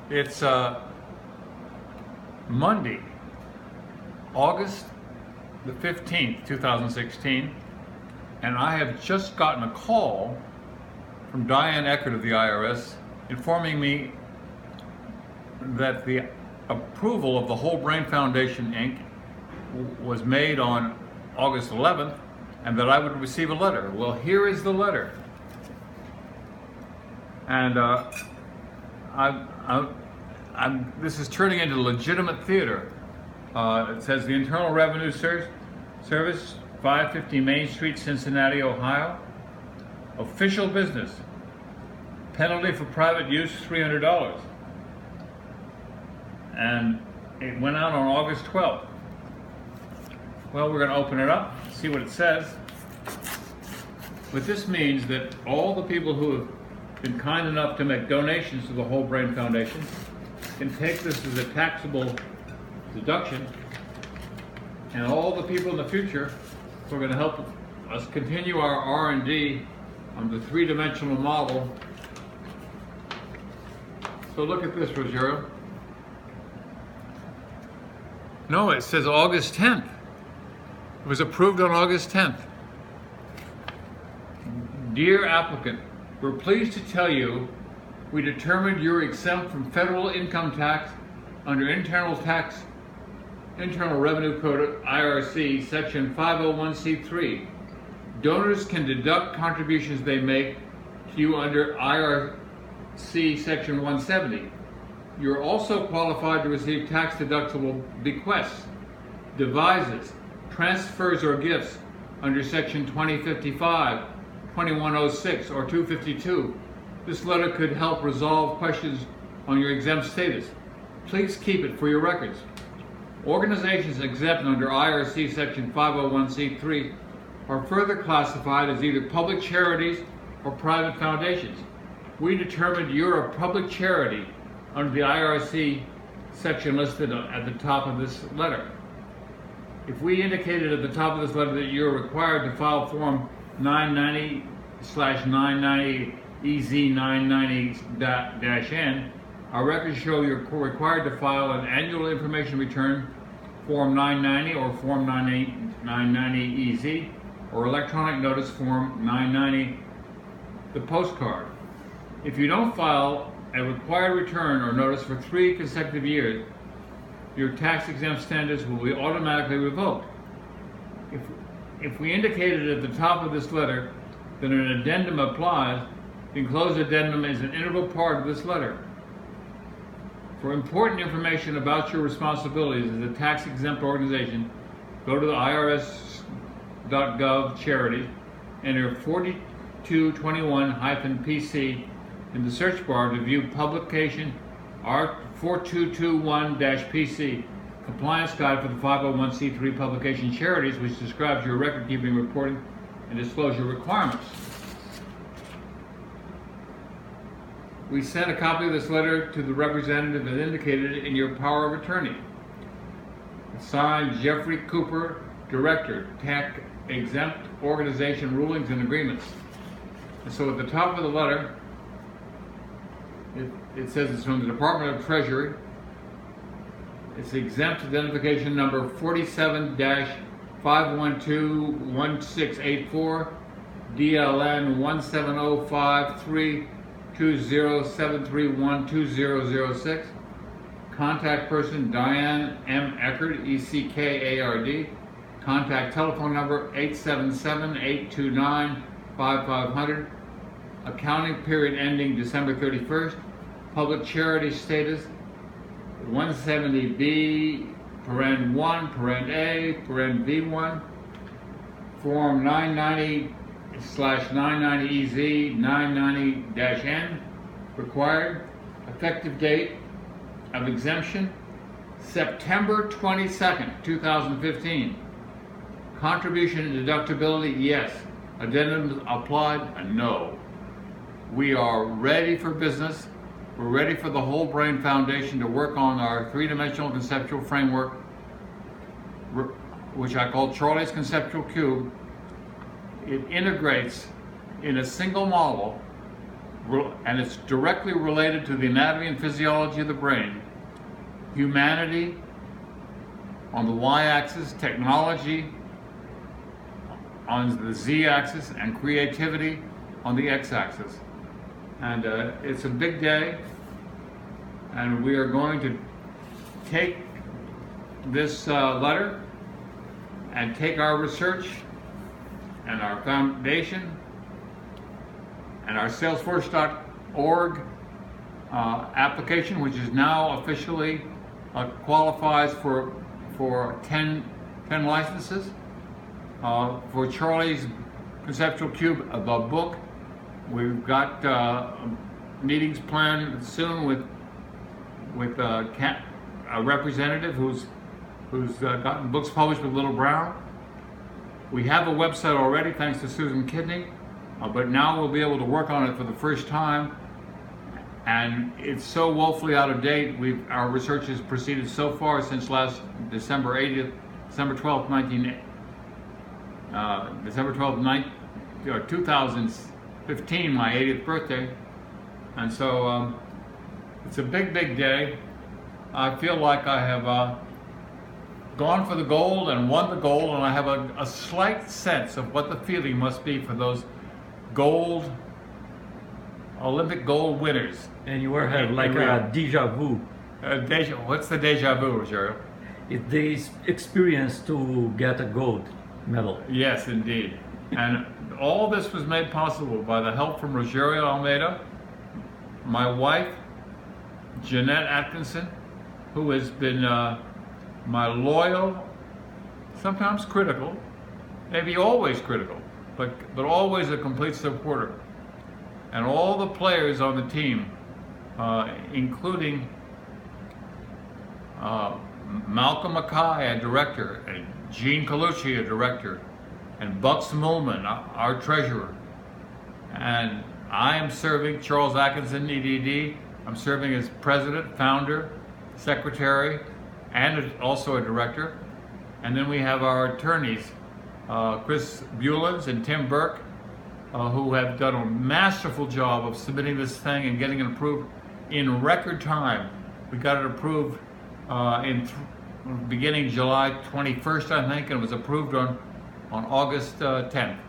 It's Monday, August the 15th, 2016, and I have just gotten a call from Diane Eckert of the IRS informing me that the approval of the Whole Brain Foundation, Inc. was made on August 11th and that I would receive a letter. Well, here is the letter. And this is turning into legitimate theater. It says the Internal Revenue Service, 550 Main Street, Cincinnati, Ohio. Official business. Penalty for private use, $300. And it went out on August 12th. Well, we're going to open it up, see what it says. But this means that all the people who have been kind enough to make donations to the Whole Brain Foundation can take this as a taxable deduction, and all the people in the future who are going to help us continue our R&D on the three-dimensional model. So look at this, Rogero. No, it says August 10th. It was approved on August 10th. Dear applicant, we're pleased to tell you we determined you're exempt from federal income tax under Internal Revenue Code IRC Section 501c3. Donors can deduct contributions they make to you under IRC Section 170. You're also qualified to receive tax-deductible bequests, devises, transfers, or gifts under Section 2055, 2106, or 252. This letter could help resolve questions on your exempt status. Please keep it for your records. Organizations exempt under IRC Section 501c3 are further classified as either public charities or private foundations. We determined you're a public charity under the IRC section listed at the top of this letter. If we indicated at the top of this letter that you're required to file Form 990/990EZ990-N, our records show you're required to file an annual information return, Form 990 or Form 990EZ, or electronic notice Form 990, the postcard. If you don't file a required return or notice for 3 consecutive years, your tax-exempt status will be automatically revoked. If we indicated at the top of this letter that an addendum applies, the enclosed addendum is an integral part of this letter. For important information about your responsibilities as a tax-exempt organization, go to the irs.gov charities, enter 4221-PC in the search bar to view publication R4221-PC, Compliance Guide for the 501c3 Publication Charities, which describes your record-keeping, reporting, and disclosure requirements. We sent a copy of this letter to the representative as indicated in your power of attorney. Signed, Jeffrey Cooper, Director, Tax Exempt Organization Rulings and Agreements. And so at the top of the letter, it says it's from the Department of Treasury. It's exempt identification number 47-512-1684, DLN 170532073120006. Contact person Diane M. Eckert, ECKARD. Contact telephone number 877-829-5500. Accounting period ending December 31st. Public charity status 170B, paren 1, paren A, paren V1. Form 990/990EZ 990-N required. Effective date of exemption September 22nd, 2015. Contribution and deductibility, yes. Addendums applied, no. We are ready for business. We're ready for the Whole Brain Foundation to work on our three-dimensional conceptual framework, which I call Charlie's Conceptual Cube. It integrates in a single model and it's directly related to the anatomy and physiology of the brain. Humanity on the y-axis, technology on the z-axis, and creativity on the x-axis. And it's a big day, and we are going to take this letter and take our research and our foundation and our Salesforce.org application, which is now officially qualifies for 10 licenses. For Charlie's Conceptual Cube, the book, we've got meetings planned soon with a representative who's gotten books published with Little Brown. We have a website already, thanks to Susan Kidney, but now we'll be able to work on it for the first time. And it's so woefully out of date. Our research has proceeded so far since last December 12th, 2015, my 80th birthday. And so it's a big, big day. I feel like I have gone for the gold and won the gold, and I have a slight sense of what the feeling must be for those Olympic gold winners. And you were have like a deja vu. What's the deja vu, Rogerio? It's the experience to get a gold medal. Yes, indeed. And all this was made possible by the help from Rogerio Almeida, my wife, Jeanette Atkinson, who has been my loyal, sometimes critical, maybe always critical, but always a complete supporter. And all the players on the team, including Malcolm Mackay, a director, and Gene Colucci, a director, and Bucks Mullman, our treasurer. And I am serving, Charles Atkinson, EDD, I'm serving as president, founder, secretary, and also a director. And then we have our attorneys, Chris Bulens and Tim Burke, who have done a masterful job of submitting this thing and getting it approved in record time. We got it approved beginning July 21st, I think, and it was approved on August 10th.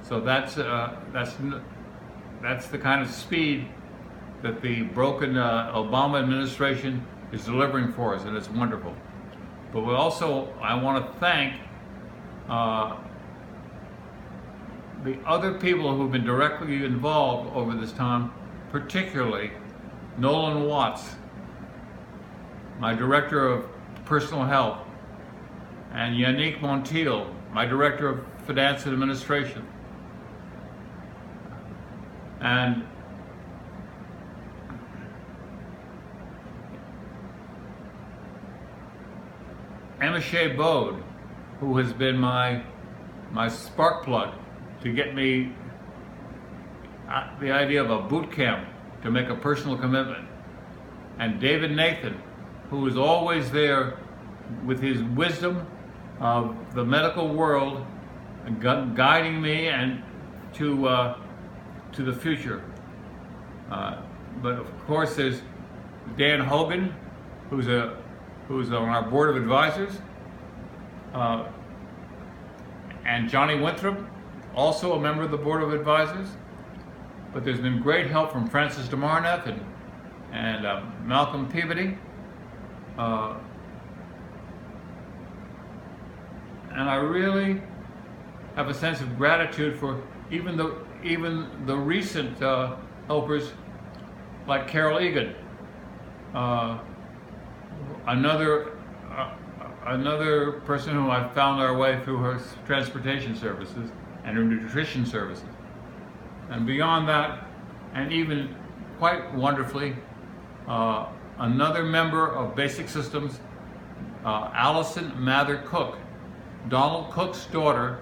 So that's the kind of speed that the broken Obama administration is delivering for us, and it's wonderful. But I want to thank the other people who've been directly involved over this time, particularly Nolan Watts, my director of personal health, and Yannick Montiel, my director of finance and administration. And Emma Shea Bode, who has been my spark plug to get me the idea of a boot camp to make a personal commitment. And David Nathan, who is always there with his wisdom of the medical world, and guiding me and to the future. But of course, there's Dan Hogan, who's on our board of advisors, and Johnny Winthrop, also a member of the board of advisors. But there's been great help from Francis DeMarneff and Malcolm Peabody. And I really have a sense of gratitude for even the recent helpers like Carol Egan, another person who I found our way through her transportation services and her nutrition services. And beyond that, and even quite wonderfully, another member of Basic Systems, Allison Mather Cook, Donald Cook's daughter,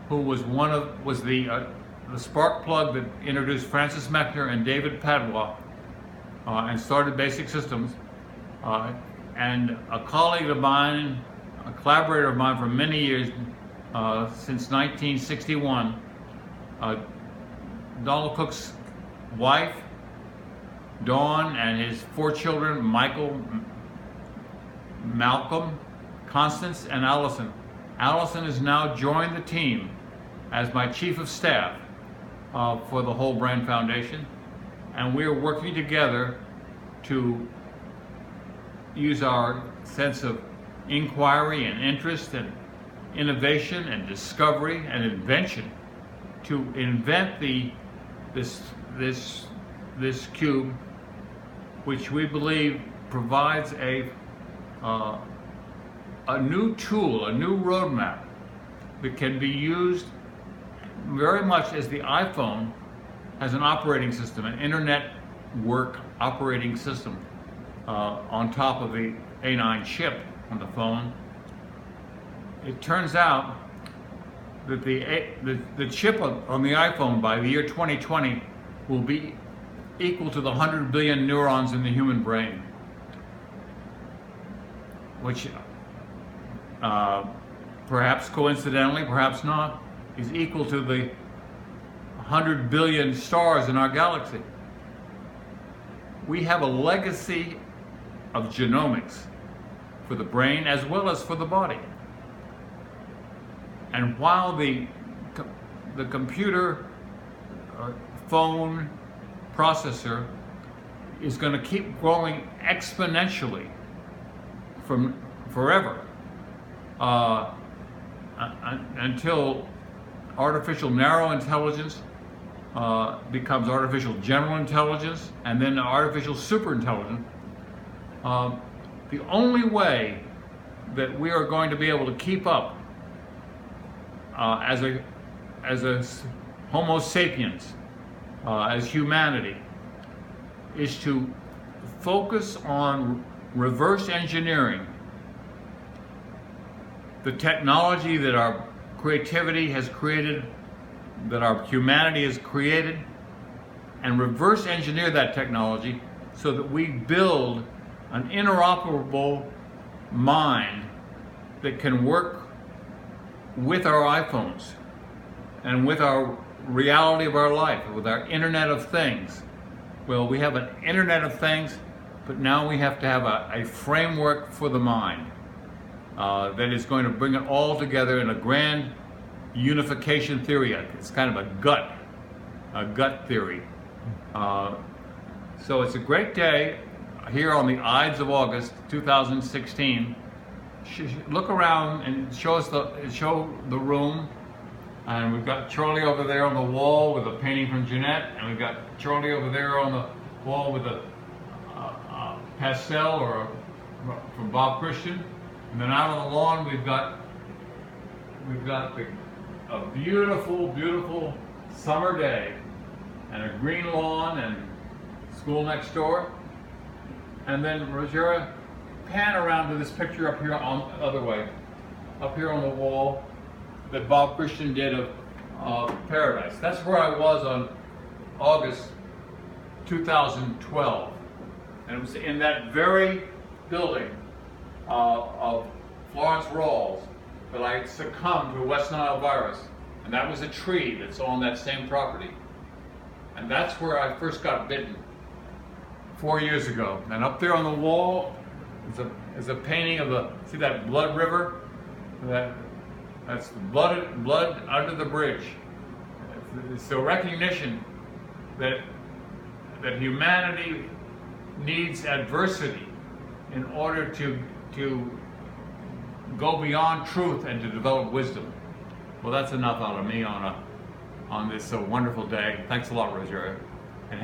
who was the spark plug that introduced Francis Mechner and David Padua and started Basic Systems, and a colleague of mine, a collaborator of mine for many years, since 1961. Donald Cook's wife, Dawn, and his 4 children, Michael, Malcolm, Constance, and Allison. Allison has now joined the team as my chief of staff for the Whole Brain Foundation, and we are working together to use our sense of inquiry and interest and innovation and discovery and invention to invent this cube, which we believe provides a new tool, a new roadmap that can be used very much as the iPhone has an operating system, an internet work operating system on top of the A9 chip on the phone. It turns out that the chip on the iPhone by the year 2020 will be equal to the 100 billion neurons in the human brain, which perhaps coincidentally, perhaps not, is equal to the 100 billion stars in our galaxy. We have a legacy of genomics for the brain as well as for the body. And while the computer phone processor is going to keep growing exponentially from forever until artificial narrow intelligence becomes artificial general intelligence and then artificial superintelligence, the only way that we are going to be able to keep up as a Homo sapiens, as humanity, is to focus on reverse engineering the technology that our creativity has created, that our humanity has created, and reverse engineer that technology so that we build an interoperable mind that can work with our iPhones and with our reality of our life, with our Internet of Things. Well, we have an Internet of Things, but now we have to have a framework for the mind that is going to bring it all together in a grand unification theory. It's kind of a gut theory. So it's a great day here on the Ides of August 2016. Look around and show the room. And we've got Charlie over there on the wall with a painting from Jeanette, and we've got Charlie over there on the wall with a pastel from Bob Christian. And then out on the lawn we've got a beautiful, beautiful summer day and a green lawn and school next door. And then Rogeria, pan around to this picture up here on the other way, up here on the wall that Bob Christian did of Paradise. That's where I was on August 2012. And it was in that very building of Florence Rawls that I succumbed to a West Nile virus. And that was a tree that's on that same property. And that's where I first got bitten 4 years ago. And up there on the wall is a painting of see that blood river? That's the blood under the bridge. It's the recognition that humanity needs adversity in order to go beyond truth and to develop wisdom. Well, that's enough out of me on this wonderful day. Thanks a lot, Rogeria. And